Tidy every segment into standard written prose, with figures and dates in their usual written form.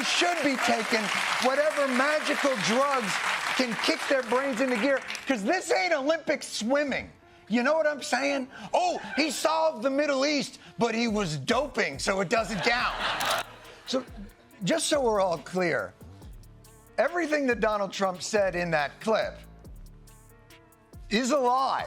should be taking whatever magical drugs can kick their brains into gear, because this ain't Olympic swimming. You know what I'm saying? Oh, he solved the Middle East, but he was doping, so it doesn't count. So, just so we're all clear, everything that Donald Trump said in that clip is a lie.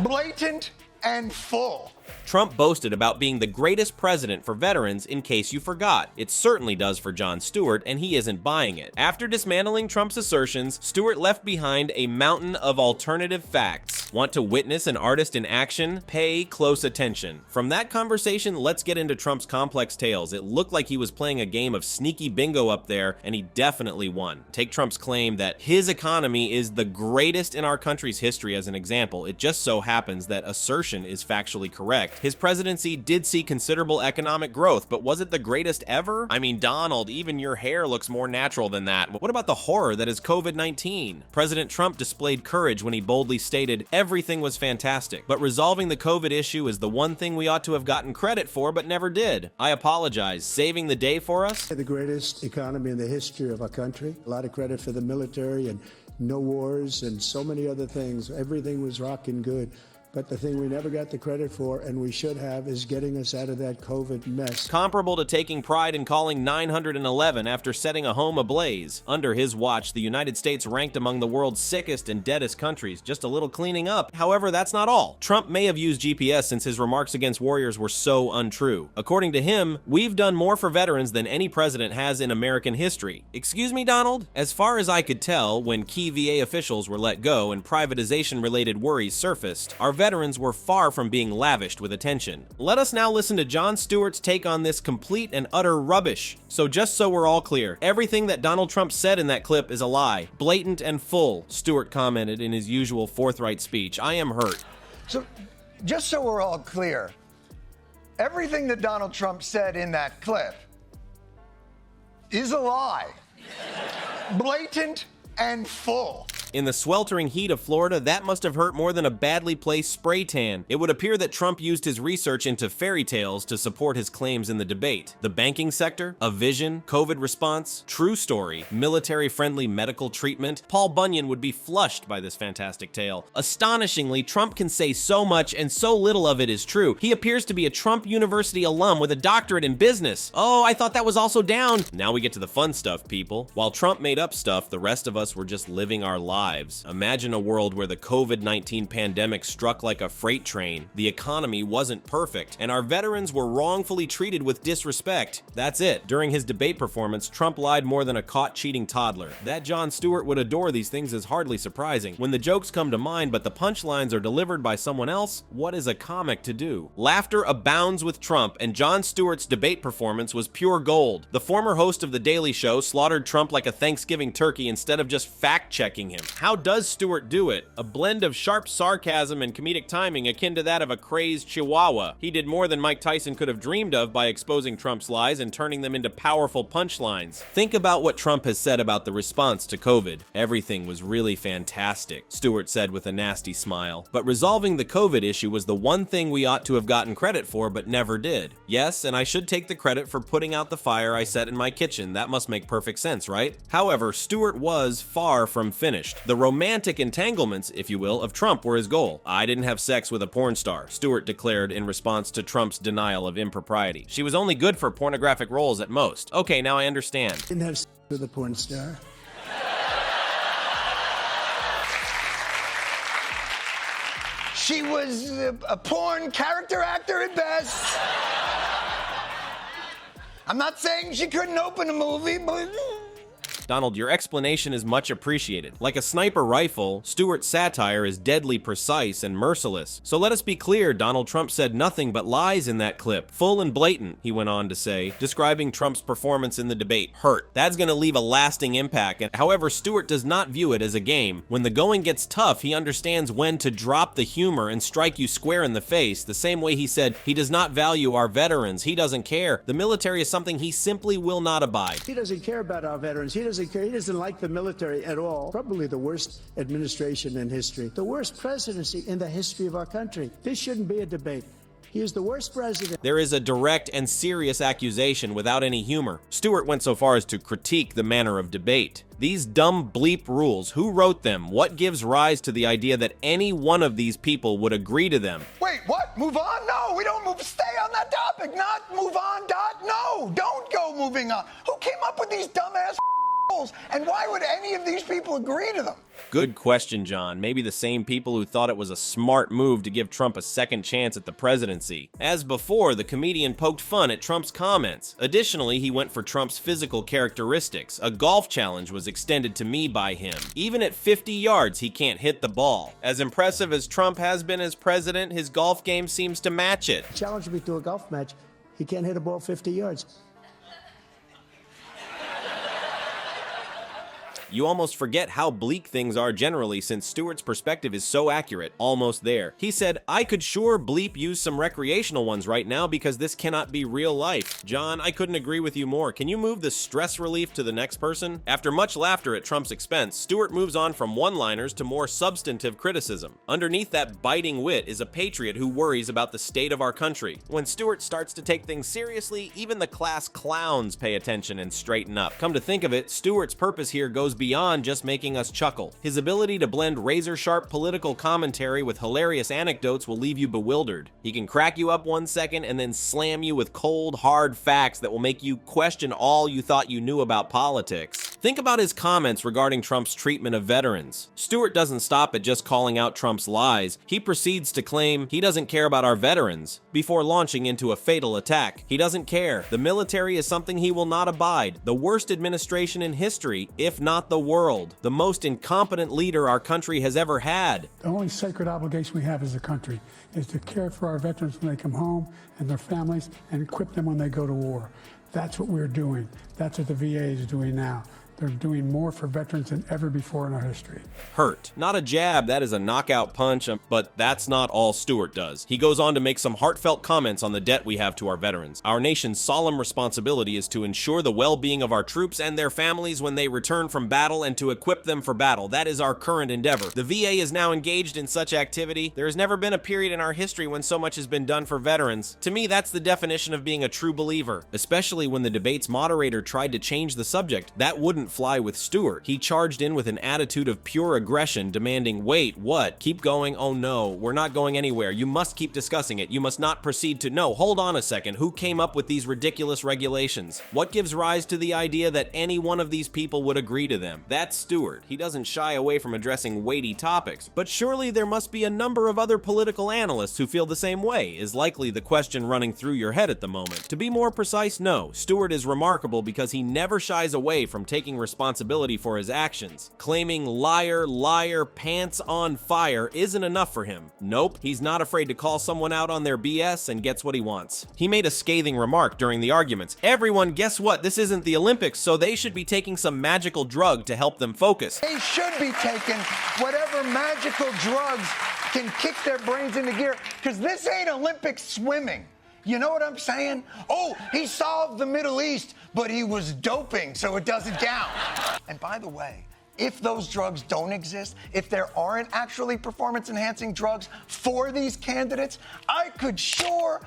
Blatant and full. Trump boasted about being the greatest president for veterans, in case you forgot. It certainly does for John Stewart, and he isn't buying it. After dismantling Trump's assertions, Stewart left behind a mountain of alternative facts. Want to witness an artist in action? Pay close attention. From that conversation, let's get into Trump's complex tales. It looked like he was playing a game of sneaky bingo up there, and he definitely won. Take Trump's claim that his economy is the greatest in our country's history as an example. It just so happens that assertion is factually correct. His presidency did see considerable economic growth, but was it the greatest ever? I mean, Donald, even your hair looks more natural than that. What about the horror that is COVID-19? President Trump displayed courage when he boldly stated everything was fantastic, but resolving the COVID issue is the one thing we ought to have gotten credit for but never did. I apologize. Saving the day for us? The greatest economy in the history of our country. A lot of credit for the military and no wars and so many other things. Everything was rocking good. But the thing we never got the credit for, and we should have, is getting us out of that COVID mess. Comparable to taking pride in calling 911 after setting a home ablaze. Under his watch, the United States ranked among the world's sickest and deadest countries. Just a little cleaning up. However, that's not all. Trump may have used GPS since his remarks against warriors were so untrue. According to him, we've done more for veterans than any president has in American history. Excuse me, Donald? As far as I could tell, when key VA officials were let go and privatization-related worries surfaced, our veterans were far from being lavished with attention. Let us now listen to John Stewart's take on this complete and utter rubbish. So just so we're all clear, everything that Donald Trump said in that clip is a lie, blatant and full, Stewart commented in his usual forthright speech. I am hurt. So just so we're all clear, everything that Donald Trump said in that clip is a lie. Blatant and full. In the sweltering heat of Florida, that must have hurt more than a badly placed spray tan. It would appear that Trump used his research into fairy tales to support his claims in the debate. The banking sector, a vision, COVID response, true story, military-friendly medical treatment. Paul Bunyan would be flushed by this fantastic tale. Astonishingly, Trump can say so much and so little of it is true. He appears to be a Trump University alum with a doctorate in business. Oh, I thought that was also down. Now we get to the fun stuff, people. While Trump made up stuff, the rest of us were just living our lives. Imagine a world where the COVID-19 pandemic struck like a freight train, the economy wasn't perfect, and our veterans were wrongfully treated with disrespect. That's it. During his debate performance, Trump lied more than a caught cheating toddler. That John Stewart would adore these things is hardly surprising. When the jokes come to mind but the punchlines are delivered by someone else, what is a comic to do? Laughter abounds with Trump, and John Stewart's debate performance was pure gold. The former host of The Daily Show slaughtered Trump like a Thanksgiving turkey instead of just fact-checking him. How does Stewart do it? A blend of sharp sarcasm and comedic timing akin to that of a crazed chihuahua. He did more than Mike Tyson could have dreamed of by exposing Trump's lies and turning them into powerful punchlines. Think about what Trump has said about the response to COVID. Everything was really fantastic, Stewart said with a nasty smile. But resolving the COVID issue was the one thing we ought to have gotten credit for but never did. Yes, and I should take the credit for putting out the fire I set in my kitchen. That must make perfect sense, right? However, Stewart was far from finished. The romantic entanglements, if you will, of Trump were his goal. I didn't have sex with a porn star, Stewart declared in response to Trump's denial of impropriety. She was only good for pornographic roles at most. Okay, now I understand. Didn't have sex with a porn star. She was a porn character actor at best. I'm not saying she couldn't open a movie, but... Donald, your explanation is much appreciated. Like a sniper rifle, Stewart's satire is deadly precise and merciless. So let us be clear, Donald Trump said nothing but lies in that clip. Full and blatant, he went on to say, describing Trump's performance in the debate. Hurt. That's gonna leave a lasting impact. However, Stewart does not view it as a game. When the going gets tough, he understands when to drop the humor and strike you square in the face, the same way he said he does not value our veterans. He doesn't care. The military is something he simply will not abide. He doesn't care about our veterans. He doesn't care. He doesn't like the military at all. Probably the worst administration in history. The worst presidency in the history of our country. This shouldn't be a debate. He is the worst president. There is a direct and serious accusation without any humor. Stewart went so far as to critique the manner of debate. These dumb bleep rules, who wrote them? What gives rise to the idea that any one of these people would agree to them? Wait, what? Move on? No, we don't move. Stay on that topic. Not move on, Dot. No, don't go moving on. Who came up with these dumbass rules? And why would any of these people agree to them? Good question, John. Maybe the same people who thought it was a smart move to give Trump a second chance at the presidency. As before, the comedian poked fun at Trump's comments. Additionally, he went for Trump's physical characteristics. A golf challenge was extended to me by him. Even at 50 yards, he can't hit the ball. As impressive as Trump has been as president, his golf game seems to match it. Challenged me to a golf match. He can't hit a ball 50 yards. You almost forget how bleak things are generally since Stewart's perspective is so accurate, almost there. He said, I could sure bleep use some recreational ones right now because this cannot be real life. John, I couldn't agree with you more. Can you move the stress relief to the next person? After much laughter at Trump's expense, Stewart moves on from one-liners to more substantive criticism. Underneath that biting wit is a patriot who worries about the state of our country. When Stewart starts to take things seriously, even the class clowns pay attention and straighten up. Come to think of it, Stewart's purpose here goes beyond just making us chuckle. His ability to blend razor-sharp political commentary with hilarious anecdotes will leave you bewildered. He can crack you up 1 second and then slam you with cold, hard facts that will make you question all you thought you knew about politics. Think about his comments regarding Trump's treatment of veterans. Stewart doesn't stop at just calling out Trump's lies. He proceeds to claim he doesn't care about our veterans before launching into a fatal attack. He doesn't care. The military is something he will not abide. The worst administration in history, if not the world. The most incompetent leader our country has ever had. The only sacred obligation we have as a country is to care for our veterans when they come home and their families and equip them when they go to war. That's what we're doing. That's what the VA is doing now. They're doing more for veterans than ever before in our history. Hurt. Not a jab, that is a knockout punch, but that's not all Stewart does. He goes on to make some heartfelt comments on the debt we have to our veterans. Our nation's solemn responsibility is to ensure the well-being of our troops and their families when they return from battle and to equip them for battle. That is our current endeavor. The VA is now engaged in such activity. There has never been a period in our history when so much has been done for veterans. To me, that's the definition of being a true believer, especially when the debate's moderator tried to change the subject. That wouldn't fly with Stewart. He charged in with an attitude of pure aggression, demanding, wait, what? Keep going? Oh no, we're not going anywhere. You must keep discussing it. You must not proceed to, no, hold on a second. Who came up with these ridiculous regulations? What gives rise to the idea that any one of these people would agree to them? That's Stewart. He doesn't shy away from addressing weighty topics, but surely there must be a number of other political analysts who feel the same way, is likely the question running through your head at the moment. To be more precise, no. Stewart is remarkable because he never shies away from taking responsibility for his actions. Claiming liar, liar, pants on fire isn't enough for him. Nope, he's not afraid to call someone out on their BS and gets what he wants. He made a scathing remark during the arguments. Everyone, guess what? This isn't the Olympics, so they should be taking some magical drug to help them focus. They should be taking whatever magical drugs can kick their brains into gear, because this ain't Olympic swimming. You know what I'm saying? Oh, he solved the Middle East, but he was doping, so it doesn't count. And by the way, if those drugs don't exist, if there aren't actually performance-enhancing drugs for these candidates, I could sure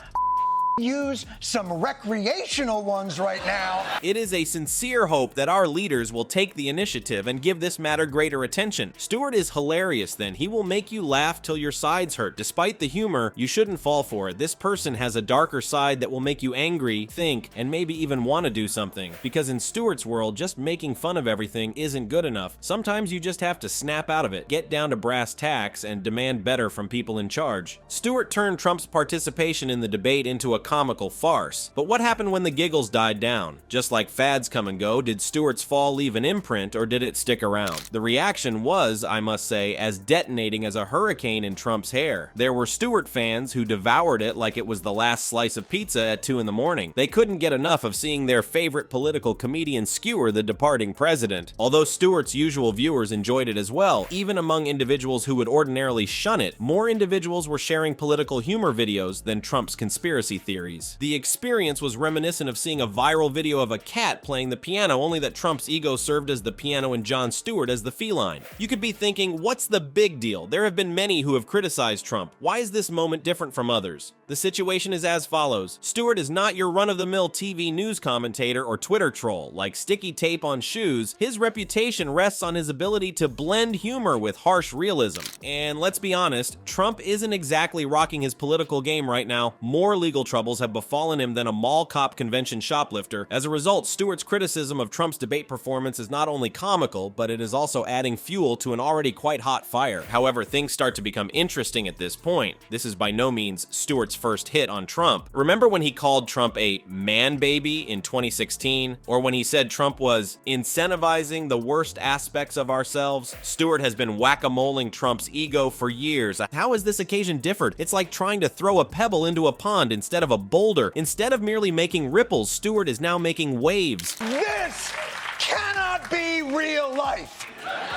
use some recreational ones right now. It is a sincere hope that our leaders will take the initiative and give this matter greater attention. Stewart is hilarious then. He will make you laugh till your sides hurt. Despite the humor, you shouldn't fall for it. This person has a darker side that will make you angry, think, and maybe even want to do something. Because in Stewart's world, just making fun of everything isn't good enough. Sometimes you just have to snap out of it, get down to brass tacks, and demand better from people in charge. Stewart turned Trump's participation in the debate into a comical farce. But what happened when the giggles died down? Just like fads come and go, did Stewart's fall leave an imprint or did it stick around? The reaction was, I must say, as detonating as a hurricane in Trump's hair. There were Stewart fans who devoured it like it was the last slice of pizza at 2 in the morning. They couldn't get enough of seeing their favorite political comedian skewer the departing president. Although Stewart's usual viewers enjoyed it as well, even among individuals who would ordinarily shun it, more individuals were sharing political humor videos than Trump's conspiracy theories. theories. The experience was reminiscent of seeing a viral video of a cat playing the piano, only that Trump's ego served as the piano and John Stewart as the feline. You could be thinking, what's the big deal? There have been many who have criticized Trump. Why is this moment different from others? The situation is as follows. Stewart is not your run-of-the-mill TV news commentator or Twitter troll. Like sticky tape on shoes, his reputation rests on his ability to blend humor with harsh realism. And let's be honest, Trump isn't exactly rocking his political game right now. More legal troubles have befallen him than a mall cop convention shoplifter. As a result, Stewart's criticism of Trump's debate performance is not only comical, but it is also adding fuel to an already quite hot fire. However, things start to become interesting at this point. This is by no means Stewart's first hit on Trump. Remember when he called Trump a man baby in 2016? Or when he said Trump was incentivizing the worst aspects of ourselves? Stewart has been whack-a-moling Trump's ego for years. How has this occasion differed? It's like trying to throw a pebble into a pond instead of a boulder. Instead of merely making ripples, Stewart is now making waves. This cannot be real life.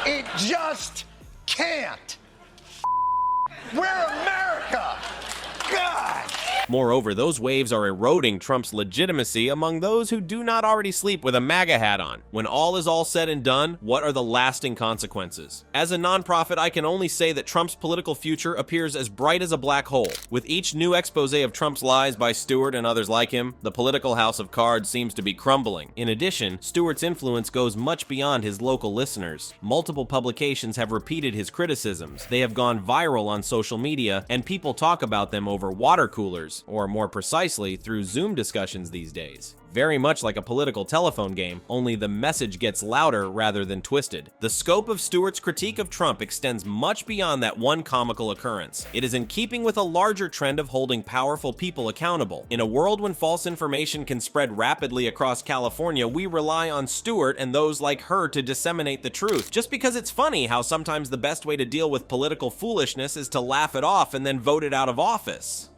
It just can't. We're America. God. Moreover, those waves are eroding Trump's legitimacy among those who do not already sleep with a MAGA hat on. When all is all said and done, what are the lasting consequences? As a nonprofit, I can only say that Trump's political future appears as bright as a black hole. With each new expose of Trump's lies by Stewart and others like him, the political house of cards seems to be crumbling. In addition, Stewart's influence goes much beyond his local listeners. Multiple publications have repeated his criticisms. They have gone viral on social media, and people talk about them over water coolers, or more precisely, through Zoom discussions these days. Very much like a political telephone game, only the message gets louder rather than twisted. The scope of Stewart's critique of Trump extends much beyond that one comical occurrence. It is in keeping with a larger trend of holding powerful people accountable. In a world when false information can spread rapidly across California, we rely on Stewart and those like her to disseminate the truth. Just because it's funny how sometimes the best way to deal with political foolishness is to laugh it off and then vote it out of office.